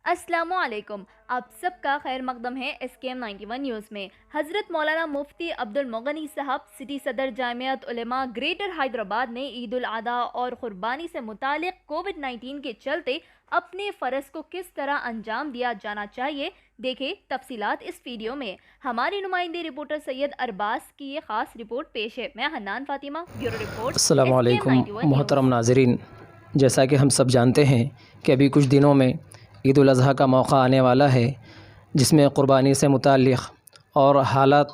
السلام علیکم، آپ سب کا خیر مقدم ہے SKM91 نیوز میں۔ حضرت مولانا مفتی عبد المغنی صاحب سٹی صدر جامعۃ علماء گریٹر حیدرآباد نے عید الاضحیٰ اور قربانی سے متعلق کووڈ-19 کے چلتے اپنے فرض کو کس طرح انجام دیا جانا چاہیے، دیکھیں تفصیلات اس ویڈیو میں۔ ہماری نمائندے رپورٹر سید ارباز کی یہ خاص رپورٹ پیش ہے۔ میں حنان فاطمہ، بیورو رپورٹ۔ السلام علیکم SKM91 نیوز۔ محترم ناظرین، جیسا کہ ہم سب جانتے ہیں کہ ابھی کچھ دنوں میں عید الاضحیٰ کا موقع آنے والا ہے، جس میں قربانی سے متعلق اور حالات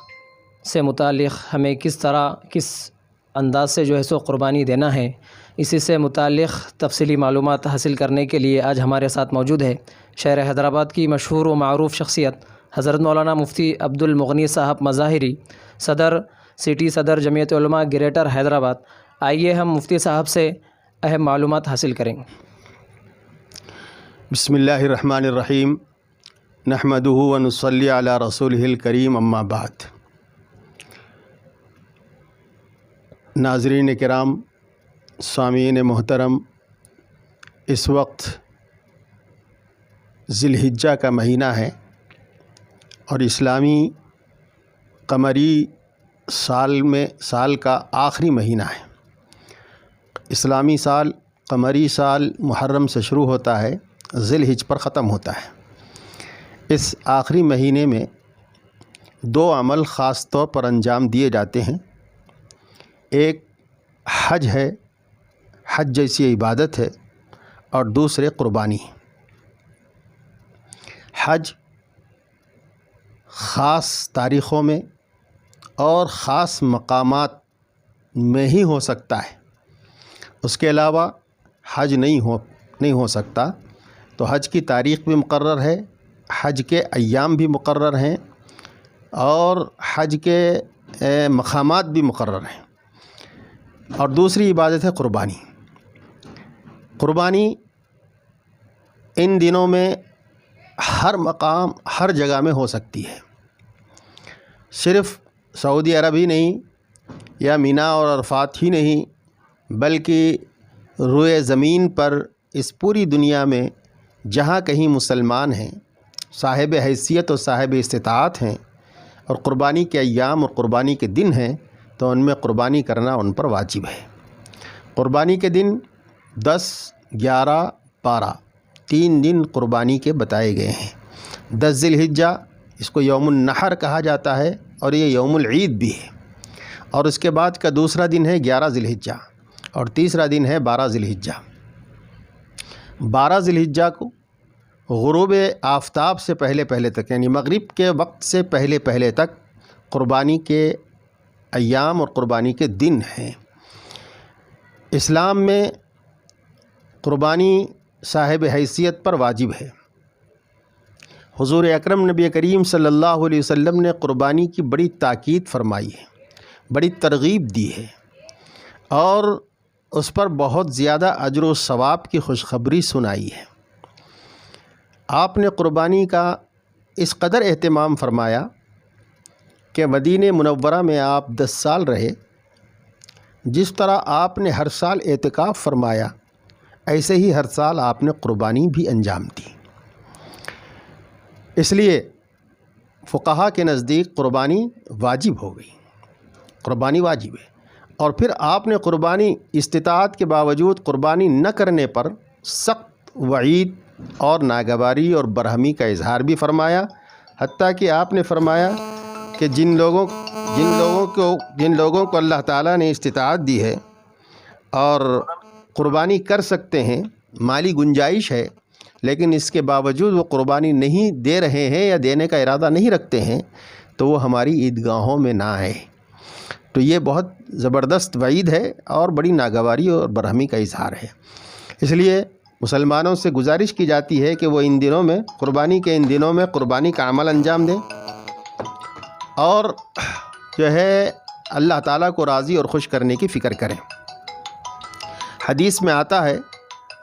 سے متعلق ہمیں کس انداز سے سو قربانی دینا ہے، اسی سے متعلق تفصیلی معلومات حاصل کرنے کے لیے آج ہمارے ساتھ موجود ہے شہر حیدرآباد کی مشہور و معروف شخصیت حضرت مولانا مفتی عبد المغنی صاحب مظاہری، سٹی صدر جمعیت علماء گریٹر حیدرآباد۔ آئیے ہم مفتی صاحب سے اہم معلومات حاصل کریں۔ بسم اللہ الرحمن الرحیم، نحمدہ ونصلی علی رسولہ الکریم، اما بعد۔ ناظرین کرام، سامعین محترم، اس وقت ذی الحجہ کا مہینہ ہے اور اسلامی قمری سال کا آخری مہینہ ہے۔ اسلامی سال قمری سال محرم سے شروع ہوتا ہے، ذی الحجہ پر ختم ہوتا ہے۔ اس آخری مہینے میں دو عمل خاص طور پر انجام دیے جاتے ہیں۔ ایک حج ہے، حج جیسی عبادت ہے، اور دوسرے قربانی۔ حج خاص تاریخوں میں اور خاص مقامات میں ہی ہو سکتا ہے، اس کے علاوہ حج نہیں ہو سکتا۔ تو حج کی تاریخ بھی مقرر ہے، حج کے ایام بھی مقرر ہیں، اور حج کے مقامات بھی مقرر ہیں۔ اور دوسری عبادت ہے قربانی۔ قربانی ان دنوں میں ہر مقام، ہر جگہ میں ہو سکتی ہے۔ صرف سعودی عرب ہی نہیں یا مینا اور عرفات ہی نہیں، بلکہ روئے زمین پر اس پوری دنیا میں جہاں کہیں مسلمان ہیں، صاحب حیثیت اور صاحب استطاعت ہیں، اور قربانی کے ایام اور قربانی کے دن ہیں، تو ان میں قربانی کرنا ان پر واجب ہے۔ قربانی کے دن 10، 11، 12 3 دن قربانی کے بتائے گئے ہیں۔ 10 ذی الحجہ، اس کو یوم النحر کہا جاتا ہے، اور یہ یوم العید بھی ہے۔ اور اس کے بعد کا دوسرا دن ہے 11 ذی الحجہ، اور تیسرا دن ہے 12 ذی الحجہ۔ 12 ذی الحجہ کو غروب آفتاب سے پہلے تک، یعنی مغرب کے وقت سے پہلے تک قربانی کے ایام اور قربانی کے دن ہیں۔ اسلام میں قربانی صاحب حیثیت پر واجب ہے۔ حضور اکرم نبی کریم صلی اللہ علیہ وسلم نے قربانی کی بڑی تاکید فرمائی ہے، بڑی ترغیب دی ہے، اور اس پر بہت زیادہ اجر و ثواب کی خوشخبری سنائی ہے۔ آپ نے قربانی کا اس قدر اہتمام فرمایا کہ مدینہ منورہ میں آپ 10 سال رہے۔ جس طرح آپ نے ہر سال اعتکاف فرمایا، ایسے ہی ہر سال آپ نے قربانی بھی انجام دی۔ اس لیے فقہا کے نزدیک قربانی واجب ہو گئی، قربانی واجب ہے۔ اور پھر آپ نے قربانی استطاعت کے باوجود قربانی نہ کرنے پر سخت وعید اور ناگواری اور برہمی کا اظہار بھی فرمایا، حتیٰ کہ آپ نے فرمایا کہ جن لوگوں کو اللہ تعالیٰ نے استطاعت دی ہے اور قربانی کر سکتے ہیں، مالی گنجائش ہے، لیکن اس کے باوجود وہ قربانی نہیں دے رہے ہیں یا دینے کا ارادہ نہیں رکھتے ہیں، تو وہ ہماری عیدگاہوں میں نہ آئے۔ تو یہ بہت زبردست وعید ہے اور بڑی ناگواری اور برہمی کا اظہار ہے۔ اس لیے مسلمانوں سے گزارش کی جاتی ہے کہ وہ ان دنوں میں، قربانی کے ان دنوں میں، قربانی کا عمل انجام دیں، اور اللہ تعالیٰ کو راضی اور خوش کرنے کی فکر کریں۔ حدیث میں آتا ہے،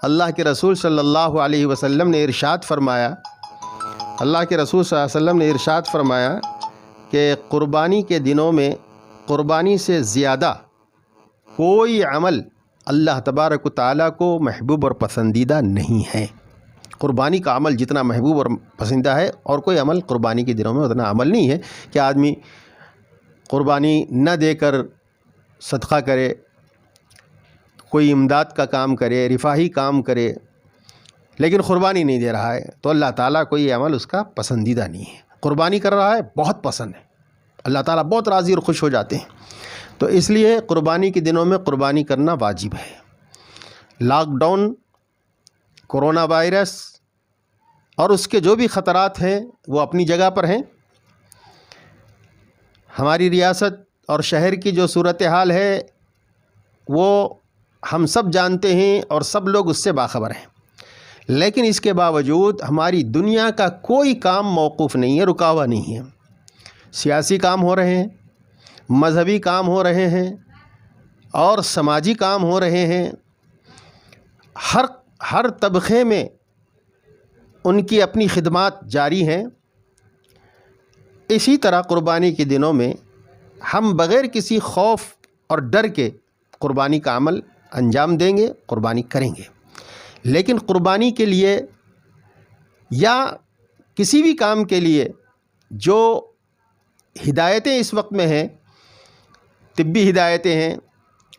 اللہ کے رسول صلی اللہ علیہ وسلم نے ارشاد فرمایا، کہ قربانی کے دنوں میں قربانی سے زیادہ کوئی عمل اللہ تبارک و تعالیٰ کو محبوب اور پسندیدہ نہیں ہے، قربانی کا عمل جتنا محبوب اور پسندہ ہے، اور کوئی عمل قربانی کے دنوں میں اتنا عمل نہیں ہے کہ آدمی قربانی نہ دے کر صدقہ کرے، کوئی امداد کا کام کرے، رفاہی کام کرے، لیکن قربانی نہیں دے رہا ہے تو اللہ تعالیٰ کو یہ عمل اس کا پسندیدہ نہیں ہے۔ قربانی کر رہا ہے بہت پسند ہے، اللہ تعالیٰ بہت راضی اور خوش ہو جاتے ہیں۔ تو اس لیے قربانی کے دنوں میں قربانی کرنا واجب ہے۔ لاک ڈاؤن، کورونا وائرس اور اس کے جو بھی خطرات ہیں وہ اپنی جگہ پر ہیں۔ ہماری ریاست اور شہر کی جو صورتحال ہے وہ ہم سب جانتے ہیں اور سب لوگ اس سے باخبر ہیں، لیکن اس کے باوجود ہماری دنیا کا کوئی کام موقوف نہیں ہے، رکا ہوا نہیں ہے۔ سیاسی کام ہو رہے ہیں، مذہبی کام ہو رہے ہیں اور سماجی کام ہو رہے ہیں۔ ہر طبقے میں ان کی اپنی خدمات جاری ہیں۔ اسی طرح قربانی کے دنوں میں ہم بغیر کسی خوف اور ڈر کے قربانی کا عمل انجام دیں گے، قربانی کریں گے۔ لیکن قربانی کے لیے یا کسی بھی کام کے لیے جو ہدایتیں اس وقت میں ہیں، طبی ہدایتیں ہیں،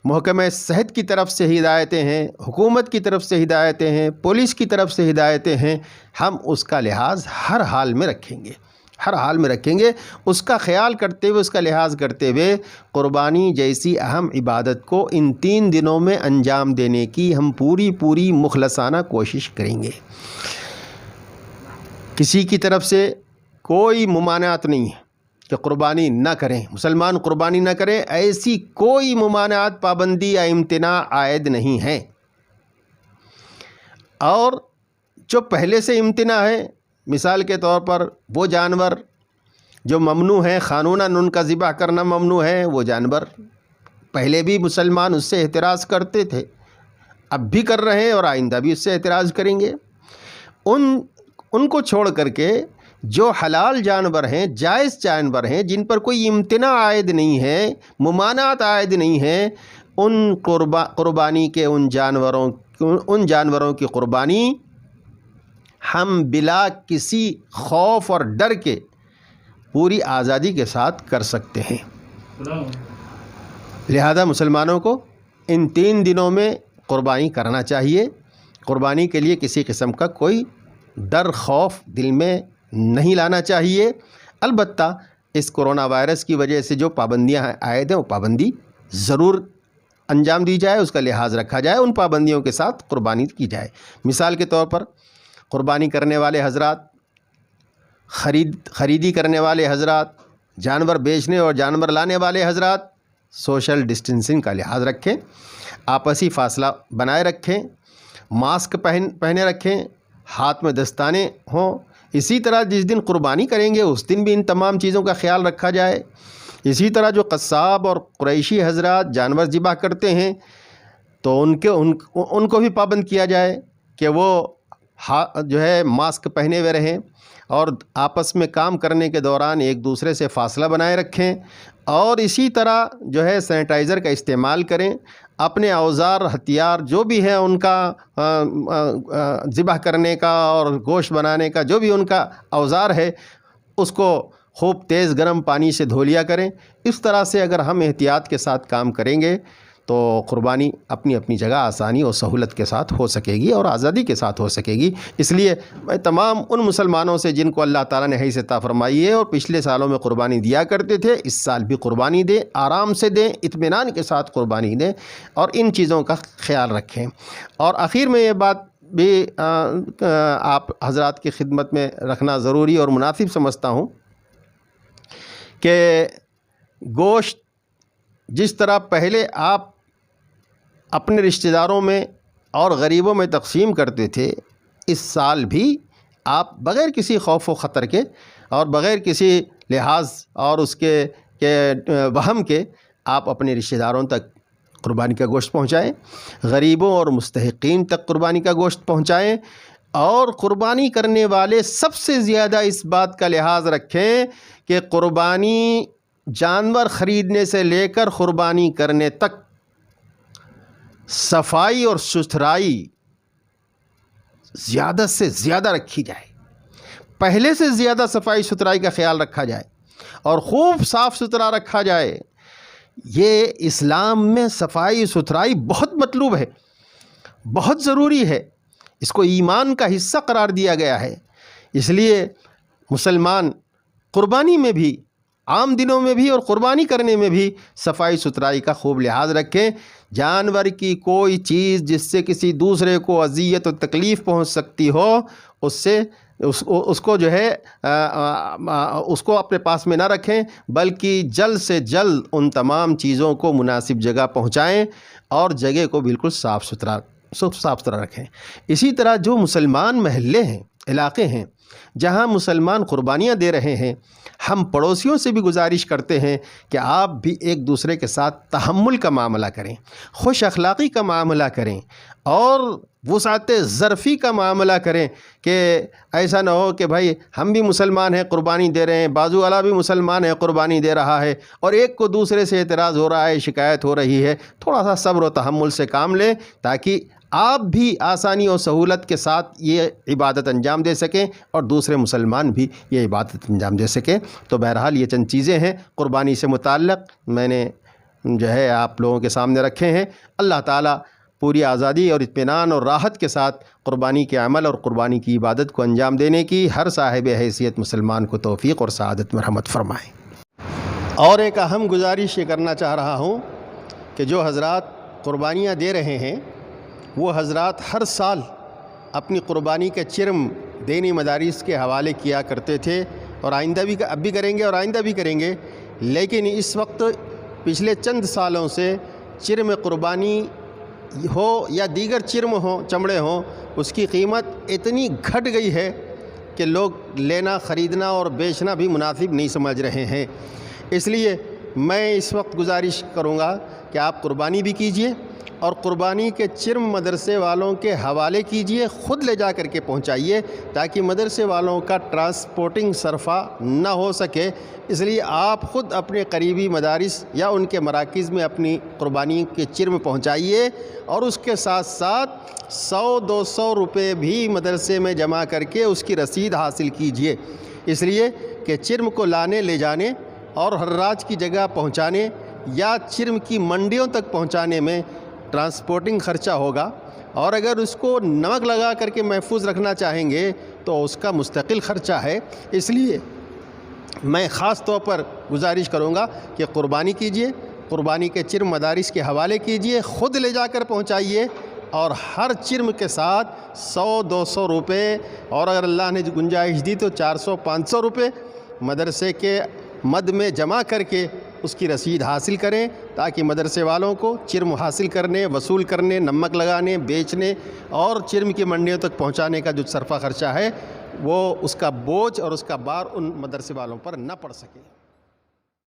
محکمہ صحت کی طرف سے ہدایتیں ہیں، حکومت کی طرف سے ہدایتیں ہیں، پولیس کی طرف سے ہدایتیں ہیں، ہم اس کا لحاظ ہر حال میں رکھیں گے، ہر حال میں رکھیں گے۔ اس کا خیال کرتے ہوئے، اس کا لحاظ کرتے ہوئے قربانی جیسی اہم عبادت کو ان 3 دنوں میں انجام دینے کی ہم پوری مخلصانہ کوشش کریں گے۔ کسی کی طرف سے کوئی ممانعت نہیں ہے کہ قربانی نہ کریں، مسلمان قربانی نہ کریں، ایسی کوئی ممانعت، پابندی یا امتناع عائد نہیں ہے۔ اور جو پہلے سے امتناع ہے، مثال کے طور پر وہ جانور جو ممنوع ہیں، قانوناً ان کا ذبح کرنا ممنوع ہے، وہ جانور پہلے بھی مسلمان اس سے اعتراض کرتے تھے، اب بھی کر رہے ہیں اور آئندہ بھی اس سے اعتراض کریں گے۔ ان کو چھوڑ کر کے جو حلال جانور ہیں، جائز جانور ہیں، جن پر کوئی امتناع عائد نہیں ہے، ممانعت عائد نہیں ہے، ان قربانی کے ان جانوروں کی قربانی ہم بلا کسی خوف اور ڈر کے پوری آزادی کے ساتھ کر سکتے ہیں۔ لہذا مسلمانوں کو ان 3 دنوں میں قربانی کرنا چاہیے۔ قربانی کے لیے کسی قسم کا کوئی ڈر، خوف دل میں نہیں لانا چاہیے۔ البتہ اس کورونا وائرس کی وجہ سے جو پابندیاں عائد ہیں وہ پابندی ضرور انجام دی جائے، اس کا لحاظ رکھا جائے، ان پابندیوں کے ساتھ قربانی کی جائے۔ مثال کے طور پر قربانی کرنے والے حضرات، خریدی کرنے والے حضرات، جانور بیچنے اور جانور لانے والے حضرات سوشل ڈسٹینسنگ کا لحاظ رکھیں، آپسی فاصلہ بنائے رکھیں، ماسک پہنے رکھیں، ہاتھ میں دستانے ہوں۔ اسی طرح جس دن قربانی کریں گے اس دن بھی ان تمام چیزوں کا خیال رکھا جائے۔ اسی طرح جو قصاب اور قریشی حضرات جانور ذبح کرتے ہیں تو ان کو بھی پابند کیا جائے کہ وہ جو ہے ماسک پہنے ہوئے رہیں اور آپس میں کام کرنے کے دوران ایک دوسرے سے فاصلہ بنائے رکھیں، اور اسی طرح جو ہے سینیٹائزر کا استعمال کریں۔ اپنے اوزار، ہتھیار جو بھی ہے ان کا ذبح کرنے کا اور گوشت بنانے کا جو بھی ان کا اوزار ہے اس کو خوب تیز گرم پانی سے دھو لیا کریں۔ اس طرح سے اگر ہم احتیاط کے ساتھ کام کریں گے تو قربانی اپنی اپنی جگہ آسانی اور سہولت کے ساتھ ہو سکے گی اور آزادی کے ساتھ ہو سکے گی۔ اس لیے میں تمام ان مسلمانوں سے جن کو اللہ تعالیٰ نے حیثیت عطا فرمائی ہے اور پچھلے سالوں میں قربانی دیا کرتے تھے، اس سال بھی قربانی دیں، آرام سے دیں، اطمینان کے ساتھ قربانی دیں اور ان چیزوں کا خیال رکھیں۔ اور آخر میں یہ بات بھی آپ حضرات کی خدمت میں رکھنا ضروری اور مناسب سمجھتا ہوں کہ گوشت جس طرح پہلے آپ اپنے رشتہ داروں میں اور غریبوں میں تقسیم کرتے تھے، اس سال بھی آپ بغیر کسی خوف و خطر کے اور بغیر کسی لحاظ اور اس کے وہم کے آپ اپنے رشتہ داروں تک قربانی کا گوشت پہنچائیں، غریبوں اور مستحقین تک قربانی کا گوشت پہنچائیں، اور قربانی کرنے والے سب سے زیادہ اس بات کا لحاظ رکھیں کہ قربانی جانور خریدنے سے لے کر قربانی کرنے تک صفائی اور ستھرائی زیادہ سے زیادہ رکھی جائے، پہلے سے زیادہ صفائی ستھرائی کا خیال رکھا جائے اور خوب صاف ستھرا رکھا جائے۔ یہ اسلام میں صفائی ستھرائی بہت مطلوب ہے، بہت ضروری ہے، اس کو ایمان کا حصہ قرار دیا گیا ہے۔ اس لیے مسلمان قربانی میں بھی، عام دنوں میں بھی اور قربانی کرنے میں بھی صفائی ستھرائی کا خوب لحاظ رکھیں۔ جانور کی کوئی چیز جس سے کسی دوسرے کو اذیت و تکلیف پہنچ سکتی ہو، اس کو جو ہے اس کو اپنے پاس میں نہ رکھیں، بلکہ جلد سے جلد ان تمام چیزوں کو مناسب جگہ پہنچائیں اور جگہ کو بالکل صاف ستھرا رکھیں۔ اسی طرح جو مسلمان محلے ہیں، علاقے ہیں جہاں مسلمان قربانیاں دے رہے ہیں، ہم پڑوسیوں سے بھی گزارش کرتے ہیں کہ آپ بھی ایک دوسرے کے ساتھ تحمل کا معاملہ کریں، خوش اخلاقی کا معاملہ کریں اور وسعت ظرفی کا معاملہ کریں، کہ ایسا نہ ہو کہ بھائی ہم بھی مسلمان ہیں قربانی دے رہے ہیں، بازو والا بھی مسلمان ہے قربانی دے رہا ہے اور ایک کو دوسرے سے اعتراض ہو رہا ہے، شکایت ہو رہی ہے۔ تھوڑا سا صبر و تحمل سے کام لیں تاکہ آپ بھی آسانی اور سہولت کے ساتھ یہ عبادت انجام دے سکیں اور دوسرے مسلمان بھی یہ عبادت انجام دے سکیں۔ تو بہرحال یہ چند چیزیں ہیں قربانی سے متعلق میں نے جو ہے آپ لوگوں کے سامنے رکھے ہیں۔ اللہ تعالیٰ پوری آزادی اور اطمینان اور راحت کے ساتھ قربانی کے عمل اور قربانی کی عبادت کو انجام دینے کی ہر صاحب حیثیت مسلمان کو توفیق اور سعادت میں رحمت فرمائے۔ اور ایک اہم گزارش یہ کرنا چاہ رہا ہوں کہ جو حضرات قربانیاں دے رہے ہیں وہ حضرات ہر سال اپنی قربانی کے چرم دینی مدارس کے حوالے کیا کرتے تھے اور آئندہ بھی اب بھی کریں گے اور آئندہ بھی کریں گے، لیکن اس وقت پچھلے چند سالوں سے چرم قربانی ہو یا دیگر چرم ہوں، چمڑے ہوں، اس کی قیمت اتنی گھٹ گئی ہے کہ لوگ لینا، خریدنا اور بیچنا بھی مناسب نہیں سمجھ رہے ہیں۔ اس لیے میں اس وقت گزارش کروں گا کہ آپ قربانی بھی کیجئے اور قربانی کے چرم مدرسے والوں کے حوالے کیجئے، خود لے جا کر کے پہنچائیے تاکہ مدرسے والوں کا ٹرانسپورٹنگ صرفہ نہ ہو سکے۔ اس لیے آپ خود اپنے قریبی مدارس یا ان کے مراکز میں اپنی قربانی کے چرم پہنچائیے اور اس کے ساتھ ساتھ 100-200 روپے بھی مدرسے میں جمع کر کے اس کی رسید حاصل کیجئے، اس لیے کہ چرم کو لانے لے جانے اور حراج کی جگہ پہنچانے یا چرم کی منڈیوں تک پہنچانے میں ٹرانسپورٹنگ خرچہ ہوگا، اور اگر اس کو نمک لگا کر کے محفوظ رکھنا چاہیں گے تو اس کا مستقل خرچہ ہے۔ اس لیے میں خاص طور پر گزارش کروں گا کہ قربانی کیجئے، قربانی کے چرم مدارس کے حوالے کیجئے، خود لے جا کر پہنچائیے اور ہر چرم کے ساتھ 100-200 روپے اور اگر اللہ نے گنجائش دی تو 400-500 روپے مدرسے کے مد میں جمع کر کے اس کی رسید حاصل کریں تاکہ مدرسے والوں کو چرم حاصل کرنے، وصول کرنے، نمک لگانے، بیچنے اور چرم کی منڈیوں تک پہنچانے کا جو صرفہ خرچہ ہے وہ اس کا بوجھ اور اس کا بار ان مدرسے والوں پر نہ پڑ سکے۔